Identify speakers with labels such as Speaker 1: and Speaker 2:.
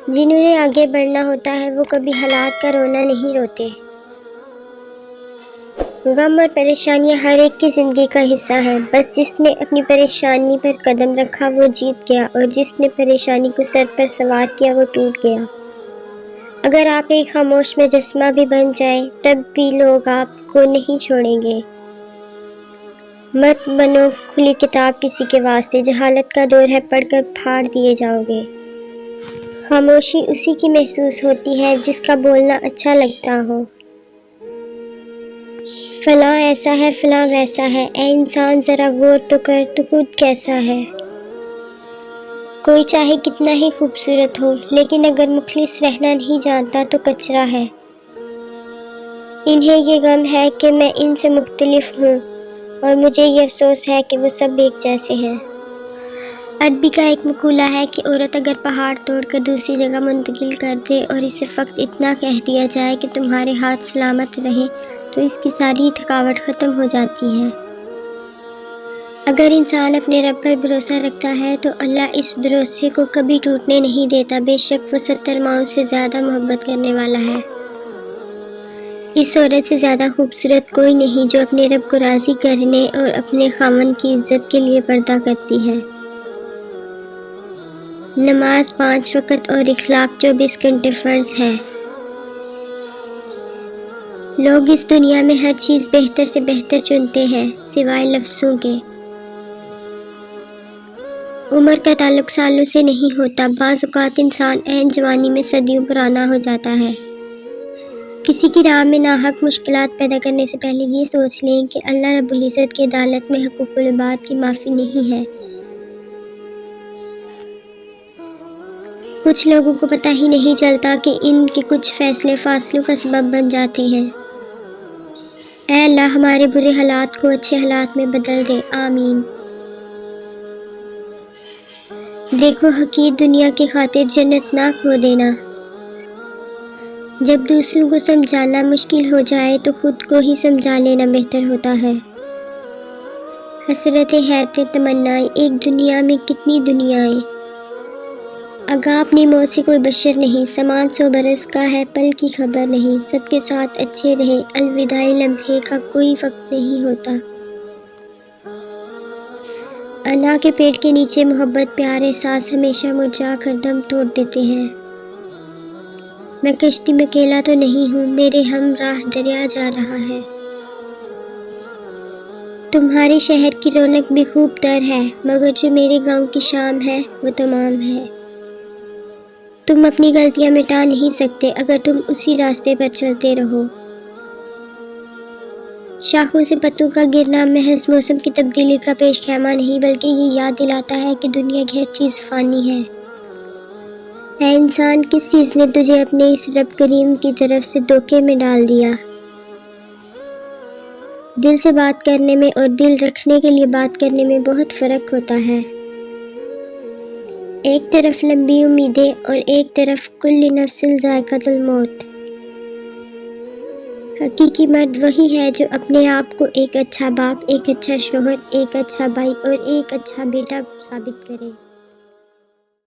Speaker 1: جنہوں نے آگے بڑھنا ہوتا ہے وہ کبھی حالات کا رونا نہیں روتے۔ غم اور پریشانیاں ہر ایک کی زندگی کا حصہ ہیں، بس جس نے اپنی پریشانی پر قدم رکھا وہ جیت گیا، اور جس نے پریشانی کو سر پر سوار کیا وہ ٹوٹ گیا۔ اگر آپ ایک خاموش مجسمہ بھی بن جائیں تب بھی لوگ آپ کو نہیں چھوڑیں گے۔ مت بنو کھلی کتاب کسی کے واسطے، جہالت کا دور ہے پڑھ کر پھاڑ دیے جاؤ گے۔ خاموشی اسی کی محسوس ہوتی ہے جس کا بولنا اچھا لگتا ہو۔ فلاں ایسا ہے فلاں ویسا ہے، اے انسان ذرا غور تو کر تو خود کیسا ہے۔ کوئی چاہے کتنا ہی خوبصورت ہو لیکن اگر مخلص رہنا نہیں جانتا تو کچرا ہے۔ انہیں یہ غم ہے کہ میں ان سے مختلف ہوں، اور مجھے یہ افسوس ہے کہ وہ سب ایک جیسے ہیں۔ عربی کا ایک مقولہ ہے کہ عورت اگر پہاڑ توڑ کر دوسری جگہ منتقل کر دے اور اسے فقط اتنا کہہ دیا جائے کہ تمہارے ہاتھ سلامت رہے تو اس کی ساری تھکاوٹ ختم ہو جاتی ہے۔ اگر انسان اپنے رب پر بھروسہ رکھتا ہے تو اللہ اس بھروسے کو کبھی ٹوٹنے نہیں دیتا، بے شک وہ 70 ماؤں سے زیادہ محبت کرنے والا ہے۔ اس عورت سے زیادہ خوبصورت کوئی نہیں جو اپنے رب کو راضی کرنے اور اپنے خاوند کی عزت کے لیے پردہ کرتی ہے۔ نماز 5 وقت اور اخلاق 24 گھنٹے فرض ہے۔ لوگ اس دنیا میں ہر چیز بہتر سے بہتر چنتے ہیں سوائے لفظوں کے۔ عمر کا تعلق سالوں سے نہیں ہوتا، بعض اوقات انسان عین جوانی میں صدیوں پرانا ہو جاتا ہے۔ کسی کی راہ میں ناحق مشکلات پیدا کرنے سے پہلے یہ سوچ لیں کہ اللہ رب العزت کی عدالت میں حقوق العباد کی معافی نہیں ہے۔ کچھ لوگوں کو پتہ ہی نہیں چلتا کہ ان کے کچھ فیصلے فاصلوں کا سبب بن جاتے ہیں۔ اے اللہ ہمارے برے حالات کو اچھے حالات میں بدل دے، آمین۔ دیکھو حقیر دنیا کی خاطر جنت نہ کھو دینا۔ جب دوسروں کو سمجھانا مشکل ہو جائے تو خود کو ہی سمجھا لینا بہتر ہوتا ہے۔ حسرتیں حیرتیں تمنائیں، ایک دنیا میں کتنی دنیائیں۔ آگاہ اپنی موت سے کوئی بشر نہیں، سامان 100 برس کا ہے پل کی خبر نہیں۔ سب کے ساتھ اچھے رہیں، الوداعی لمحے کا کوئی وقت نہیں ہوتا۔ انا کے پیٹ کے نیچے محبت پیار احساس ہمیشہ مرجھا کر دم توڑ دیتے ہیں۔ میں کشتی میں اکیلا تو نہیں ہوں، میرے ہم راہ دریا جا رہا ہے۔ تمہارے شہر کی رونق بھی خوب تر ہے، مگر جو میرے گاؤں کی شام ہے وہ تمام ہے۔ تم اپنی غلطیاں مٹا نہیں سکتے اگر تم اسی راستے پر چلتے رہو۔ شاخوں سے پتوں کا گرنا محض موسم کی تبدیلی کا پیش خیمہ نہیں بلکہ یہ یاد دلاتا ہے کہ دنیا کی ہر چیز فانی ہے۔ اے انسان، کس چیز نے تجھے اپنے اس رب کریم کی طرف سے دھوکے میں ڈال دیا؟ دل سے بات کرنے میں اور دل رکھنے کے لیے بات کرنے میں بہت فرق ہوتا ہے۔ ایک طرف لمبی امیدیں اور ایک طرف کل نفس ذائقۃ الموت۔ حقیقی مرد وہی ہے جو اپنے آپ کو ایک اچھا باپ، ایک اچھا شوہر، ایک اچھا بھائی اور ایک اچھا بیٹا ثابت کرے۔